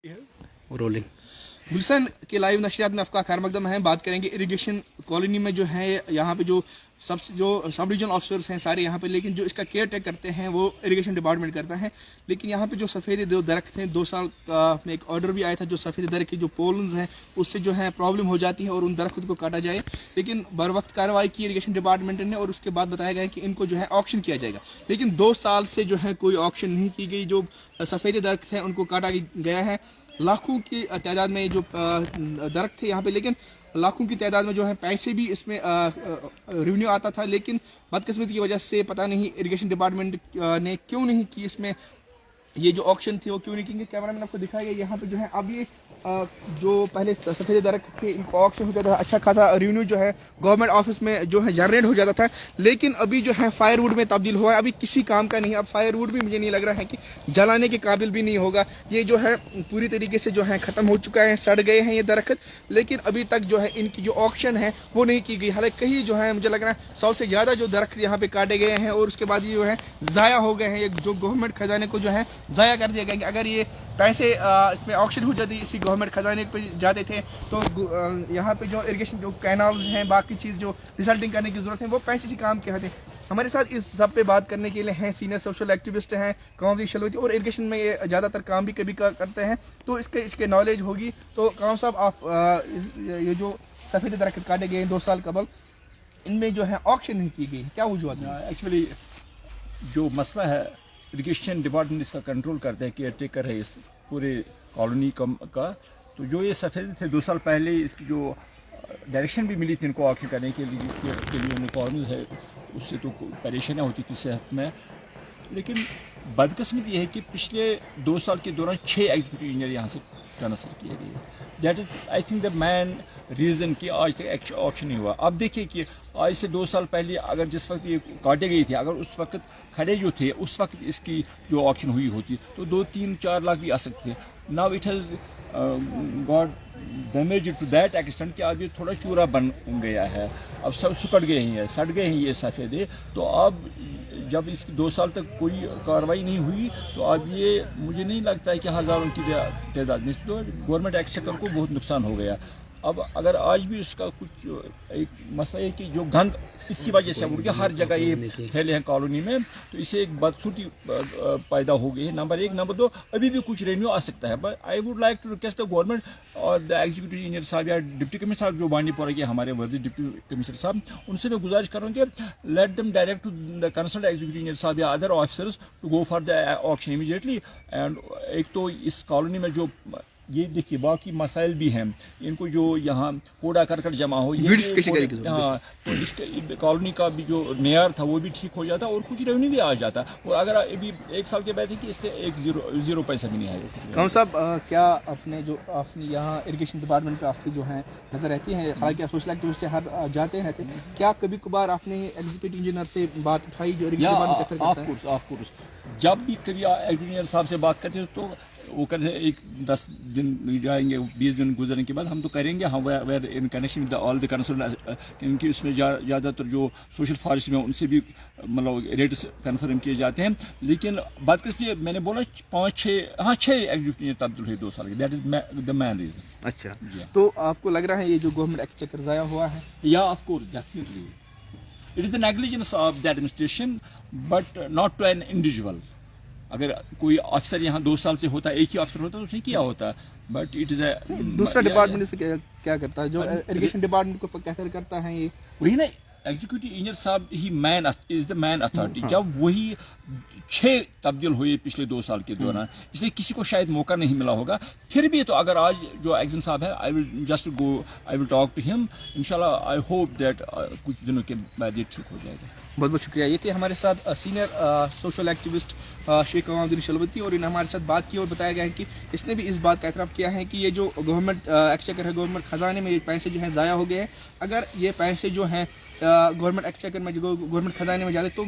Rolling गुलशन के live नशरियात में आपका खैर मकदम है। बात करेंगे इरिगेशन कॉलोनी में जो है यहाँ पे जो सब डिवीजन ऑफिसर्स हैं सारे यहाँ पे, लेकिन जो इसका केयर टेक करते हैं वो इरिगेशन डिपार्टमेंट करता है। लेकिन यहाँ पे जो सफ़ेद दो दरख्त हैं, 2 साल में एक ऑर्डर भी आया था जो सफ़ेद दरख्त की जो पोल्स हैं उससे जो है प्रॉब्लम हो जाती है और उन दरख्त को काटा जाए। लेकिन बर वक्त कार्रवाई की इरिगेशन डिपार्टमेंट ने और उसके बाद बताया गया कि इनको जो है ऑक्शन किया जाएगा। लेकिन 2 साल से जो है कोई ऑक्शन नहीं की गई। जो सफ़ेद दरख्त हैं उनको काटा गया है। लाखों की तादाद में जो दरख्त थे यहाँ पे, लेकिन लाखों की तादाद में जो है पैसे भी इसमें रेवेन्यू आता था। लेकिन बदकिस्मती की वजह से पता नहीं इरिगेशन डिपार्टमेंट ने क्यों नहीं की इसमें ये जो ऑक्शन थी वो क्यों नहीं की। कैमरा मैन आपको दिखाया गया यहाँ पे जो है अब ये जो पहले सफ़ेद दरख्त थे इनको ऑक्शन हो जाता था, अच्छा खासा रेवेन्यू जो है गवर्नमेंट ऑफिस में जो है जनरेट हो जाता था। लेकिन अभी जो है फायरवुड में तब्दील हुआ है, अभी किसी काम का नहीं। अब फायरवुड भी मुझे नहीं लग रहा है कि जलाने के काबिल भी नहीं होगा। ये जो है पूरी तरीके से जो है ख़त्म हो चुका है, सड़ गए हैं ये दरख्त। लेकिन अभी तक जो है इनकी जो ऑक्शन है वो नहीं की गई। हालांकि कहीं जो है मुझे लग रहा है 100 से ज़्यादा जो दरख्त यहाँ पे काटे गए हैं और उसके बाद ये जो है ज़ाया हो गए हैं। ये जो गवर्नमेंट खजाने को जो है ज़ाया कर दिया गया कि अगर ये पैसे इसमें ऑक्शन हो जाती इसी गवर्नमेंट खजाने पे जाते थे तो यहाँ पे जो इरिगेशन जो कैनाल्स हैं बाकी चीज़ जो रिजल्टिंग करने की ज़रूरत है वो पैसे से काम के आते। हमारे साथ इस सब पे बात करने के लिए हैं सीनियर सोशल एक्टिविस्ट हैं कामदी शलवती, और इरिगेशन में ये ज़्यादातर काम भी कभी करते हैं तो इसके नॉलेज होगी। तो काम साहब आप ये जो सफ़ेद दरख्त काटे गए 2 साल कबल, इनमें जो है ऑक्शन नहीं की गई, क्या वजूहत है? एक्चुअली जो मसला है इरिगेशन डिपार्टमेंट इसका कंट्रोल करते हैं, केयर टेकर है इस पूरे कॉलोनी का। तो जो ये सफ़ेद थे 2 साल पहले इसकी जो डायरेक्शन भी मिली थी इनको ऑक्शन करने के लिए उनको है, उससे तो परेशानियाँ होती थी सेहत में। लेकिन बदकिस्मत ये है कि पिछले 2 साल के दौरान 6 एग्जीक्यूटिव इंजीनियर यहाँ से ट्रांसफर किए गए। That is I think the man reason कि आज तक ऑक्शन नहीं हुआ। अब देखिए कि आज से 2 साल पहले अगर जिस वक्त ये काटे गई थी, अगर उस वक्त खड़े जो थे उस वक्त इसकी जो ऑक्शन हुई होती तो 2, 3, 4 लाख भी आ सकते थे। Now it has got damage to that extent कि अब ये थोड़ा चूरा बन गया है, अब सब सुकड़ गए हैं, सड़ गए हैं ये सफ़ेदे। तो अब जब इसकी 2 साल तक कोई कार्रवाई नहीं हुई तो अब ये मुझे नहीं लगता है कि हज़ारों की तादाद में तो गवर्नमेंट एक्सचेकर को बहुत नुकसान हो गया। अब अगर आज भी उसका कुछ एक मसला है कि जो गंद इसी वजह से उनके हर जगह ये फैले हैं कॉलोनी में, तो इसे एक बदसूरती पैदा हो गई है। नंबर 1। नंबर 2, अभी भी कुछ रेवेन्यू आ सकता है। But I would like to request the government और द एग्जीक्यूटिव इंजीनियर साहब या डिप्टी कमिश्नर साहब जो बांडीपोरा के हमारे वर्दी डिप्टी कमिश्नर साहब, उनसे मैं गुजारिश कर रहा हूँ कि let them direct to the concern executive engineer साहब या other officers to go for the auction immediately. And एक तो इस कॉलोनी में जो ये देखिए बाकी मसाइल भी हैं, इनको जो यहाँ कूड़ा करकट जमा हो ये हाँ, तो इसके कॉलोनी का भी जो मेयर था वो भी ठीक हो जाता और कुछ रेवेन्यू भी आ जाता। और अगर अभी 1 साल के बाद है कि इससे 0 पैसा भी नहीं आया। कौन साहब क्या आपने यहाँ इरिगेशन डिपार्टमेंट पे आपकी जो है नज़र रहती है, हालांकि आप सोशल एक्टिविस्ट से हर जाते रहते, क्या कभी कभार आपने एग्जीक्यूटिव इंजीनियर से बात उठाई जो इरिगेशन डिपार्टमेंट करता है? जब भी कभी इंजीनियर साहब से बात करते हो तो वो कहते हैं 10 दिन जाएंगे, 20 दिन गुजरने के बाद हम तो करेंगे। हम were in connection with all the concern, क्योंकि उसमें ज़्यादातर जो सोशल फॉरेस्ट में उनसे भी मतलब रेट्स कन्फर्म किए जाते हैं। लेकिन बात करती मैंने बोला 6 एग्जीक्यूटिव तब्दील हुए 2 साल के, that is the main reason. अच्छा, तो आपको लग रहा है ये जो गवर्नमेंट एक्सचेकर ज़ाया हुआ है? या of course definitely it is the negligence of the administration but not to an individual. अगर कोई अफसर यहाँ 2 साल से होता, एक ही अफसर होता तो उसने किया होता, बट इट इज़ दूसरा डिपार्टमेंट से क्या करता है जो इरिगेशन डिपार्टमेंट को कैसे करता है ये वही ना एग्जीक्यूटिव इंजीनियर साहब ही man is the main authority. जब वही 6 तब्दील हुए पिछले 2 साल के दौरान, इसलिए किसी को शायद मौका नहीं मिला होगा। फिर भी तो अगर आज जो एग्जन साहब है I will just go, I will talk to him इंशाल्लाह। आई होप दैट कुछ दिनों के बाद ये ठीक हो जाएगा। बहुत बहुत शुक्रिया। ये थे हमारे साथ सीनियर सोशल एक्टिविस्ट शेख कमाउद्दीन शलवती, और इन्होंने हमारे साथ बात की और बताया गया है कि इसने भी इस बात का एतराफ़ किया है कि ये जो गवर्नमेंट एक्सचेकर है, गवर्नमेंट खजाने में ये पैसे जो हैं ज़ाया हो गए हैं। अगर ये पैसे जो हैं गवर्नमेंट एक्सचेकर में, जो गवर्नमेंट खजाने में जाते तो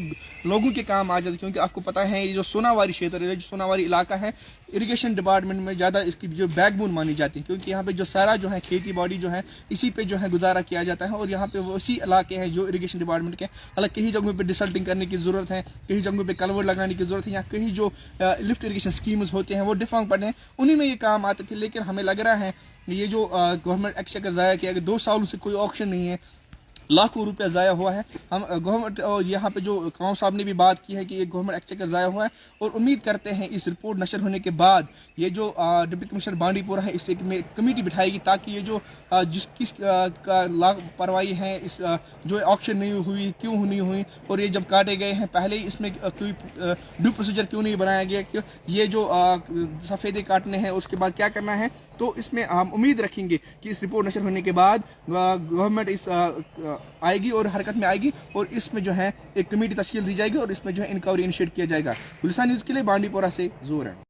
लोगों के काम आ जाते, क्योंकि आपको पता है ये जो सोनावारी क्षेत्र है, जो सोनावारी इलाका है, इरिगेशन डिपार्टमेंट में ज़्यादा इसकी जो बैकबोन मानी जाती है, क्योंकि यहाँ पे जो सारा जो है खेती बाड़ी जो है इसी पे जो है गुजारा किया जाता है, और यहाँ पे वो इसी इलाके हैं जो इरिगेशन डिपार्टमेंट के। हालांकि कई जगहों पे डिसल्टिंग करने की ज़रूरत है, कई जगहों पे कलवर लगाने की ज़रूरत है, या कहीं जो लिफ्ट इरिगेशन स्कीम्स होते हैं वो डिफॉर्म पड़े हैं, उन्हीं में ये काम आते थे। लेकिन हमें लग रहा है ये जो गवर्नमेंट एक्सचेकर ज़ाया किया गया, 2 सालों से कोई ऑक्शन नहीं है, लाखों रुपया ज़ाया हुआ है। हम गवर्नमेंट और यहाँ पे जो काउं साहब ने भी बात की है कि ये गवर्नमेंट एक्सचेकर ज़ाया हुआ है, और उम्मीद करते हैं इस रिपोर्ट नशर होने के बाद ये जो डिप्टी कमिश्नर बांडीपुरा है, इससे कमेटी बिठाएगी, ताकि ये जो जिसकी का लापरवाही है, इस जो ऑक्शन नहीं हुई, क्यों नहीं हुई, और ये जब काटे गए हैं पहले ही इसमें कोई ड्यू प्रोसीजर क्यों नहीं बनाया गया, कि ये जो सफ़ेदे काटने हैं उसके बाद क्या करना है। तो इसमें हम उम्मीद रखेंगे कि इस रिपोर्ट नशर होने के बाद गवर्नमेंट इस आएगी और हरकत में आएगी, और इसमें जो है एक कमेटी तश्कील दी जाएगी, और इसमें जो है इंक्वायरी इनिशिएट किया जाएगा। गुलिस्तान न्यूज़ के लिए बांडीपोरा से जोर है।